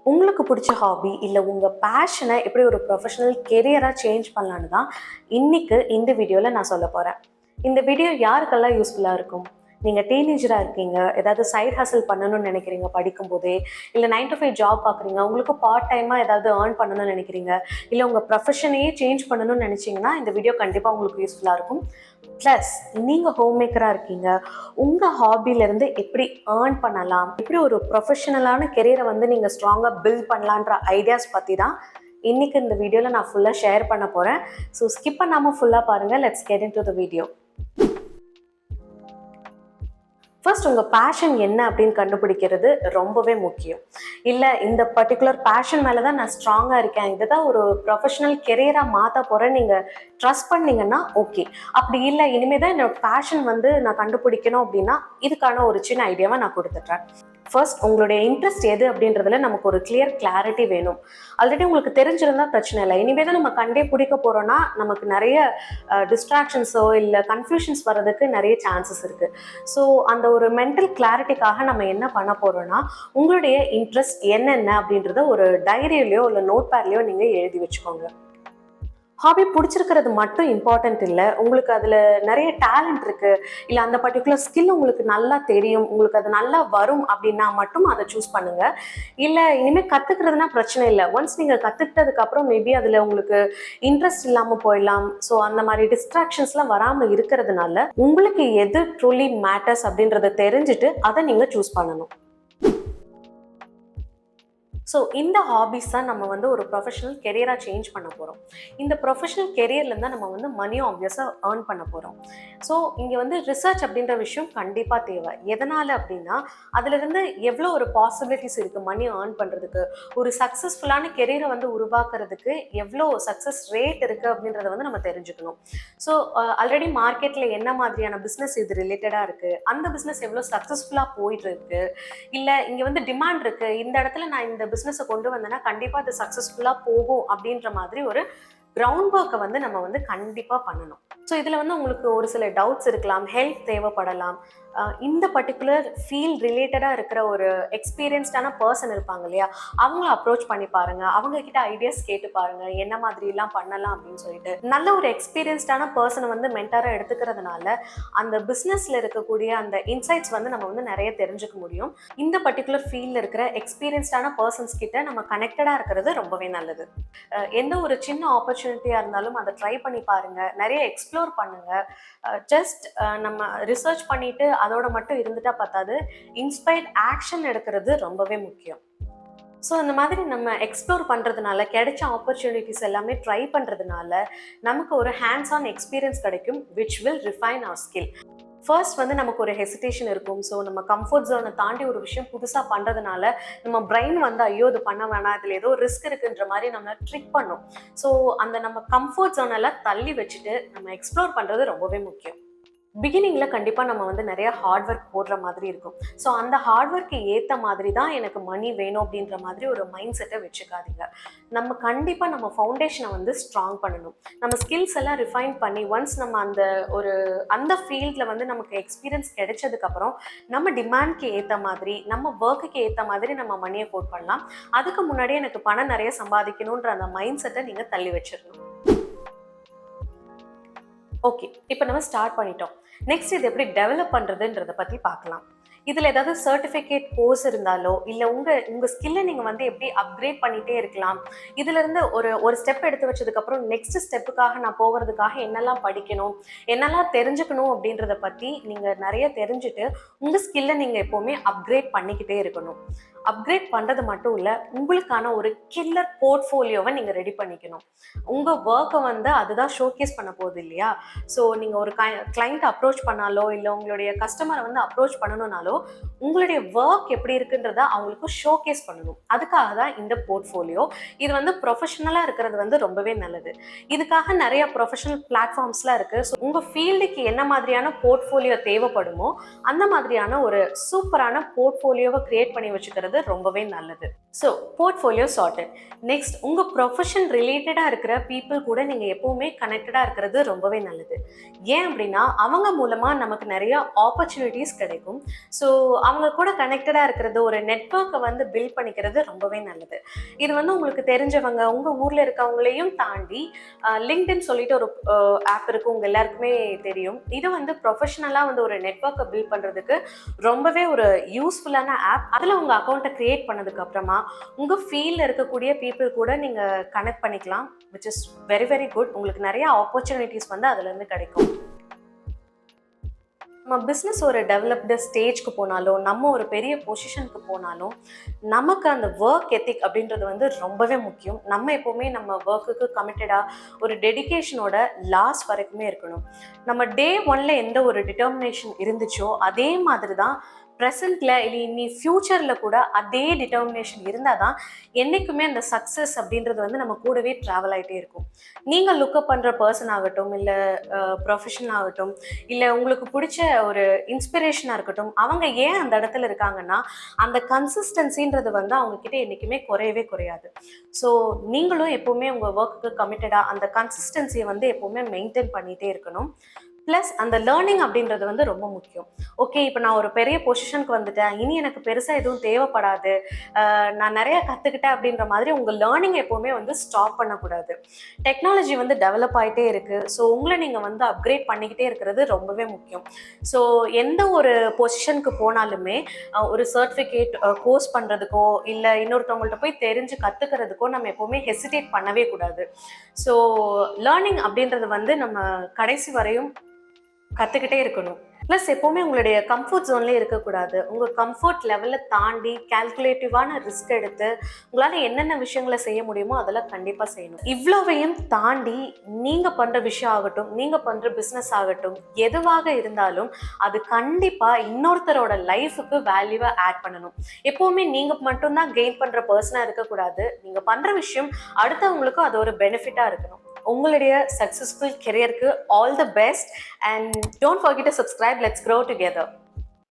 உங்களுக்கு பிடிச்ச ஹாபி இல்லை உங்கள் பேஷனை எப்படி ஒரு ப்ரொஃபஷனல் கெரியராக சேஞ்ச் பண்ணலான்னு தான் இன்னைக்கு இந்த வீடியோவில் நான் சொல்ல போகிறேன். இந்த வீடியோ யாருக்கெல்லாம் யூஸ்ஃபுல்லாக இருக்கும்? நீங்கள் டீனேஜராக இருக்கீங்க, ஏதாவது சைட் ஹசல் பண்ணணும்னு நினைக்கிறீங்க படிக்கும்போதே, இல்லை 9 to 5 ஜாப் பார்க்குறீங்க, உங்களுக்கு பார்ட் டைமாக ஏதாவது ஏர்ன் பண்ணணும்னு நினைக்கிறீங்க, இல்லை உங்கள் ப்ரொஃபஷனையே சேஞ்ச் பண்ணணும்னு நினச்சிங்கன்னா இந்த வீடியோ கண்டிப்பாக உங்களுக்கு யூஸ்ஃபுல்லாக இருக்கும். ப்ளஸ் நீங்கள் ஹோம் மேக்கராக இருக்கீங்க, உங்கள் ஹாபிலேருந்து எப்படி ஏர்ன் பண்ணலாம், எப்படி ஒரு ப்ரொஃபஷனலான கெரியரை வந்து நீங்கள் ஸ்ட்ராங்காக பில்ட் பண்ணலான்ற ஐடியாஸ் பற்றி தான் இன்றைக்கி இந்த வீடியோவில் நான் ஃபுல்லாக ஷேர் பண்ண போகிறேன். ஸோ ஸ்கிப் பண்ணாமல் ஃபுல்லாக பாருங்கள். Let's get into the video. First உங்கள் பேஷன் என்ன அப்படின்னு கண்டுபிடிக்கிறது ரொம்பவே முக்கியம். இல்லை இந்த பர்டிகுலர் பேஷன் மேலே தான் நான் ஸ்ட்ராங்காக இருக்கேன், இதுதான் ஒரு ப்ரொஃபஷனல் கெரியராக மாற்ற போகிறேன் நீங்கள் ட்ரஸ்ட் பண்ணிங்கன்னா ஓகே. அப்படி இல்லை இனிமேல் தான் என்னோட பேஷன் வந்து நான் கண்டுபிடிக்கணும் அப்படின்னா இதுக்கான ஒரு சின்ன ஐடியாவை நான் கொடுத்துட்றேன். ஃபர்ஸ்ட் உங்களுடைய இன்ட்ரெஸ்ட் எது அப்படின்றதுல நமக்கு ஒரு கிளாரிட்டி வேணும். ஆல்ரெடி உங்களுக்கு தெரிஞ்சிருந்தா பிரச்சனை இல்லை. இனிமேல் தான் நம்ம கண்டே பிடிக்க போகிறோன்னா நமக்கு நிறைய டிஸ்ட்ராக்ஷன்ஸோ இல்லை கன்ஃபியூஷன்ஸ் வர்றதுக்கு நிறைய சான்சஸ் இருக்குது. ஸோ அந்த ஒரு மென்டல் கிளாரிட்டிக்காக நம்ம என்ன பண்ண போகிறோன்னா, உங்களுடைய இன்ட்ரெஸ்ட் என்னென்ன அப்படின்றத ஒரு டைரியிலையோ இல்லை நோட் பேட்லையோ நீங்கள் எழுதி வச்சுக்கோங்க. ஹாபி பிடிச்சிருக்கிறது மட்டும் இம்பார்ட்டன்ட் இல்லை, உங்களுக்கு அதில் நிறைய டேலண்ட் இருக்குது, இல்லை அந்த பர்டிகுலர் ஸ்கில் உங்களுக்கு நல்லா தெரியும், உங்களுக்கு அது நல்லா வரும் அப்படின்னா மட்டும் அதை சூஸ் பண்ணுங்கள். இல்லை இனிமேல் கற்றுக்கிறதுனா பிரச்சனை இல்லை, ஒன்ஸ் நீங்கள் கற்றுக்கிட்டதுக்கப்புறம் மேபி அதில் உங்களுக்கு இன்ட்ரெஸ்ட் இல்லாமல் போயிடலாம். ஸோ அந்த மாதிரி டிஸ்ட்ராக்ஷன்ஸ்லாம் வராமல் இருக்கிறதுனால உங்களுக்கு எது ட்ரூலி மேட்டர்ஸ் அப்படின்றத தெரிஞ்சுட்டு அதை நீங்கள் சூஸ் பண்ணணும். ஸோ இந்த ஹாபிஸ் தான் நம்ம வந்து ஒரு ப்ரொஃபஷனல் கெரியராக சேஞ்ச் பண்ண போகிறோம். இந்த ப்ரொஃபஷனல் கெரியர்லேருந்து தான் நம்ம வந்து மணியும் ஆப்வியஸாக ஏர்ன் பண்ண போகிறோம். ஸோ இங்கே வந்து ரிசர்ச் அப்படின்ற விஷயம் கண்டிப்பாக தேவை. எதனால் அப்படின்னா அதிலிருந்து எவ்வளோ ஒரு பாசிபிலிட்டிஸ் இருக்குது மணி ஏர்ன் பண்ணுறதுக்கு, ஒரு சக்ஸஸ்ஃபுல்லான கெரியரை வந்து உருவாக்குறதுக்கு எவ்வளோ சக்ஸஸ் ரேட் இருக்குது அப்படின்றத வந்து நம்ம தெரிஞ்சுக்கணும். ஸோ ஆல்ரெடி மார்க்கெட்டில் என்ன மாதிரியான பிஸ்னஸ் இது ரிலேட்டடாக இருக்குது, அந்த பிஸ்னஸ் எவ்வளோ சக்ஸஸ்ஃபுல்லாக போயிட்டு இருக்கு, இல்லை இங்கே வந்து டிமாண்ட் இருக்குது, இந்த இடத்துல நான் இந்த பிஸ்னஸை கொண்டு வந்தேன்னா கண்டிப்பாக அது சக்ஸஸ்ஃபுல்லாக போகும் அப்படின்ற மாதிரி ஒரு கிரவுண்ட் ஒர்க்கை வந்து நம்ம வந்து கண்டிப்பாக பண்ணணும். ஸோ இதில் வந்து உங்களுக்கு ஒரு சில டவுட்ஸ் இருக்கலாம், ஹெல்ப் தேவைப்படலாம். இந்த பர்டிகுலர் ஃபீல்ட் ரிலேட்டடாக இருக்கிற ஒரு எக்ஸ்பீரியன்ஸ்டான பர்சன் இருப்பாங்க இல்லையா, அவங்கள அப்ரோச் பண்ணி பாருங்கள், அவங்கக்கிட்ட ஐடியாஸ் கேட்டு பாருங்கள் என்ன மாதிரிலாம் பண்ணலாம் அப்படின்னு சொல்லிட்டு. நல்ல ஒரு எக்ஸ்பீரியன்ஸ்டான பர்சனை வந்து மென்டாராக எடுத்துக்கிறதுனால அந்த பிஸ்னஸில் இருக்கக்கூடிய அந்த இன்சைட்ஸ் வந்து நம்ம வந்து நிறைய தெரிஞ்சுக்க முடியும். இந்த பர்டிகுலர் ஃபீல்டில் இருக்கிற எக்ஸ்பீரியன்ஸ்டான பர்சன்ஸ் கிட்ட நம்ம கனெக்டடாக இருக்கிறது ரொம்பவே நல்லது. எந்த ஒரு சின்ன ஆப்பர்ச்சுனிட்டியாக இருந்தாலும் அதை ட்ரை பண்ணி பாருங்கள், நிறைய எக்ஸ்ப்ளோர் பண்ணுங்கள். ஜஸ்ட் நம்ம ரிசர்ச் பண்ணிவிட்டு அதோட மட்டும் இருந்துட்டா பார்த்தாது, இன்ஸ்பயர்ட் ஆக்ஷன் எடுக்கிறது ரொம்பவே முக்கியம். ஸோ அந்த மாதிரி நம்ம எக்ஸ்ப்ளோர் பண்ணுறதுனால, கிடைச்ச ஆப்பர்ச்சுனிட்டிஸ் எல்லாமே ட்ரை பண்ணுறதுனால நமக்கு ஒரு ஹேண்ட்ஸ் ஆன் எக்ஸ்பீரியன்ஸ் கிடைக்கும், which will refine our skill. First வந்து நமக்கு ஒரு ஹெசிடேஷன் இருக்கும். ஸோ நம்ம கம்ஃபர்ட் ஜோனை தாண்டி ஒரு விஷயம் புதுசாக பண்ணுறதுனால நம்ம பிரெயின் வந்து ஐயோ இது பண்ண வேணாம், இதில் ஏதோ ரிஸ்க் இருக்குன்ற மாதிரி நம்ம ட்ரிக் பண்ணும். ஸோ அந்த நம்ம கம்ஃபர்ட் ஜோனெல்லாம் தள்ளி வச்சுட்டு நம்ம எக்ஸ்ப்ளோர் பண்ணுறது ரொம்பவே முக்கியம். பிகினிங்கில் கண்டிப்பாக நம்ம வந்து நிறைய ஹார்ட் ஒர்க் போடுற மாதிரி இருக்கும். ஸோ அந்த ஹார்ட் ஒர்க்கு ஏற்ற மாதிரி தான் எனக்கு மணி வேணும் அப்படின்ற மாதிரி ஒரு மைண்ட் செட்டை வச்சுக்காதீங்க. நம்ம கண்டிப்பாக நம்ம ஃபவுண்டேஷனை வந்து ஸ்ட்ராங் பண்ணணும். நம்ம ஸ்கில்ஸ் எல்லாம் ரிஃபைன் பண்ணி ஒன்ஸ் நம்ம அந்த ஃபீல்டில் வந்து நமக்கு எக்ஸ்பீரியன்ஸ் கிடைச்சதுக்கப்புறம் நம்ம டிமாண்ட்க்கு ஏற்ற மாதிரி, நம்ம ஒர்க்குக்கு ஏற்ற மாதிரி நம்ம மணியை கோட் பண்ணலாம். அதுக்கு முன்னாடியே எனக்கு பணம் நிறைய சம்பாதிக்கணுன்ற அந்த மைண்ட் செட்டை நீங்கள் தள்ளி வச்சிடணும். ஓகே, இப்போ நம்ம ஸ்டார்ட் பண்ணிட்டோம். நெக்ஸ்ட் இது எப்படி டெவலப் பண்ணுறதுன்றதை பற்றி பார்க்கலாம். இதில் ஏதாவது சர்டிஃபிகேட் கோர்ஸ் இருந்தாலோ, இல்லை உங்கள் ஸ்கில்லை நீங்கள் வந்து எப்படி அப்கிரேட் பண்ணிகிட்டே இருக்கலாம். இதிலேருந்து ஒரு ஸ்டெப் எடுத்து வச்சதுக்கப்புறம் நெக்ஸ்ட் ஸ்டெப்புக்காக நான் போகிறதுக்காக என்னெல்லாம் படிக்கணும், என்னெல்லாம் தெரிஞ்சுக்கணும் அப்படின்றத பற்றி நீங்கள் நிறைய தெரிஞ்சுட்டு உங்கள் ஸ்கில்லை நீங்கள் எப்போவுமே அப்கிரேட் பண்ணிக்கிட்டே இருக்கணும். அப்கிரேட் பண்ணுறது மட்டும் இல்லை, உங்களுக்கான ஒரு கில்லர் போர்ட்ஃபோலியோவை நீங்கள் ரெடி பண்ணிக்கணும். உங்கள் ஒர்க்கை வந்து அதுதான் ஷோகேஸ் பண்ண போகுது இல்லையா. ஸோ நீங்கள் ஒரு கிளைண்ட் அப்ரோச் பண்ணாலோ, இல்லை உங்களுடைய கஸ்டமரை வந்து அப்ரோச் பண்ணணும்னாலோ உங்களுடைய ஒர்க் எப்படி இருக்குன்றத அவங்களுக்கு ஷோகேஸ் பண்ணணும். அதுக்காக தான் இந்த போர்ட்ஃபோலியோ. இது வந்து ப்ரொஃபஷனலாக இருக்கிறது வந்து ரொம்பவே நல்லது. இதுக்காக நிறைய ப்ரொஃபஷனல் பிளாட்ஃபார்ம்ஸ்லாம் இருக்குது. ஸோ உங்கள் ஃபீல்டுக்கு என்ன மாதிரியான போர்ட்ஃபோலியோ தேவைப்படுமோ அந்த மாதிரியான ஒரு சூப்பரான போர்ட்ஃபோலியோவை கிரியேட் பண்ணி வச்சுக்கிறது ரொம்பவே நல்லது. So portfolio sorted. நெக்ஸ்ட், உங்கள் ப்ரொஃபஷன் ரிலேட்டடாக இருக்கிற பீப்புள் கூட நீங்கள் எப்போவுமே கனெக்டடாக இருக்கிறது ரொம்பவே நல்லது. ஏன் அப்படின்னா அவங்க மூலமாக நமக்கு நிறைய ஆப்பர்ச்சுனிட்டிஸ் கிடைக்கும். ஸோ அவங்க கூட கனெக்டடாக இருக்கிறது, ஒரு நெட்வொர்க்கை வந்து பில்ட் பண்ணிக்கிறது ரொம்பவே நல்லது. இது வந்து உங்களுக்கு தெரிஞ்சவங்க, உங்கள் ஊரில் இருக்கவங்களையும் தாண்டி லிங்க்டின் சொல்லிட்டு ஒரு ஆப் இருக்குது, உங்கள் எல்லாருக்குமே தெரியும். இது வந்து ப்ரொஃபஷனலாக வந்து ஒரு நெட்வொர்க்கை பில்ட் பண்ணுறதுக்கு ரொம்பவே ஒரு யூஸ்ஃபுல்லான ஆப். அதில் உங்கள் அக்கௌண்ட்டை க்ரியேட் பண்ணதுக்கு அப்புறமா உங்கள் ஃபீல்டில் இருக்கக்கூடிய பீப்புள் கூட நீங்கள் கனெக்ட் பண்ணிக்கலாம், which is very very good. உங்களுக்கு நிறைய ஆப்பர்ச்சுனிட்டிஸ் வந்து அதுலேருந்து கிடைக்கும். நம்ம பிஸ்னஸ் ஒரு டெவலப்டு ஸ்டேஜ்க்கு போனாலும், நம்ம ஒரு பெரிய பொசிஷனுக்கு போனாலும், நமக்கு அந்த ஒர்க் எத்திக் அப்படின்றது வந்து ரொம்பவே முக்கியம். நம்ம எப்போவுமே நம்ம ஒர்க்குக்கு கமிட்டடாக ஒரு டெடிகேஷனோட லாஸ்ட் வரைக்குமே இருக்கணும். நம்ம டே ஒன்ல எந்த ஒரு டிட்டர்மினேஷன் இருந்துச்சோ அதே மாதிரி தான் ப்ரெசண்ட்டில் இல்லை இனி ஃப்யூச்சரில் கூட அதே டிட்டர்மினேஷன் இருந்தால் தான் என்றைக்குமே அந்த சக்ஸஸ் அப்படின்றது வந்து நம்ம கூடவே ட்ராவல் ஆகிட்டே இருக்கும். நீங்கள் லுக்கப் பண்ணுற பர்சன் ஆகட்டும், இல்லை ப்ரொஃபஷன் ஆகட்டும், இல்லை உங்களுக்கு பிடிச்ச ஒரு இன்ஸ்பிரேஷனாக இருக்கட்டும், அவங்க ஏன் அந்த இடத்துல இருக்காங்கன்னா அந்த கன்சிஸ்டன்சின்றது வந்து அவங்கக்கிட்ட என்றைக்குமே குறையவே குறையாது. ஸோ நீங்களும் எப்போவுமே உங்கள் ஒர்க்குக்கு கமிட்டடாக அந்த கன்சிஸ்டன்சியை வந்து எப்போவுமே மெயின்டைன் பண்ணிகிட்டே இருக்கணும். ப்ளஸ் அந்த லேர்னிங் அப்படின்றது வந்து ரொம்ப முக்கியம். ஓகே, இப்போ நான் ஒரு பெரிய பொசிஷனுக்கு வந்துட்டேன், இனி எனக்கு பெருசாக எதுவும் தேவைப்படாது, நான் நிறைய கற்றுக்கிட்டேன் அப்படின்ற மாதிரி உங்கள் லேர்னிங் எப்போவுமே வந்து ஸ்டாப் பண்ணக்கூடாது. டெக்னாலஜி வந்து டெவலப் ஆகிட்டே இருக்குது. ஸோ உங்களை நீங்கள் வந்து அப்கிரேட் பண்ணிக்கிட்டே இருக்கிறது ரொம்பவே முக்கியம். ஸோ எந்த ஒரு பொசிஷனுக்கு போனாலுமே ஒரு சர்டிஃபிகேட் கோர்ஸ் பண்ணுறதுக்கோ இல்லை இன்னொருத்தவங்கள்ட்ட போய் தெரிஞ்சு கற்றுக்கிறதுக்கோ நம்ம எப்போவுமே ஹெசிடேட் பண்ணவே கூடாது. ஸோ லேர்னிங் அப்படின்றது வந்து நம்ம கடைசி வரையும் கற்றுக்கிட்டே இருக்கணும். ப்ளஸ் எப்போவுமே உங்களுடைய கம்ஃபர்ட் ஜோன்லேயே இருக்கக்கூடாது. உங்கள் கம்ஃபர்ட் லெவலில் தாண்டி கால்குலேட்டிவான ரிஸ்க் எடுத்து உங்களால் என்னென்ன விஷயங்களை செய்ய முடியுமோ அதெல்லாம் கண்டிப்பாக செய்யணும். இவ்வளோவையும் தாண்டி நீங்கள் பண்ணுற விஷயம் ஆகட்டும், நீங்கள் பண்ணுற பிஸ்னஸ் ஆகட்டும், எதுவாக இருந்தாலும் அது கண்டிப்பாக இன்னொருத்தரோட லைஃபுக்கு வேல்யூவை ஆட் பண்ணணும். எப்போவுமே நீங்கள் மட்டும்தான் கெயின் பண்ணுற பர்சனாக இருக்கக்கூடாது. நீங்கள் பண்ணுற விஷயம் அடுத்தவங்களுக்கும் அது ஒரு பெனிஃபிட்டாக இருக்கணும். உங்களுடைய சக்ஸஸ்ஃபுல் கெரியருக்கு all the best, and don't forget to subscribe. Let's grow together.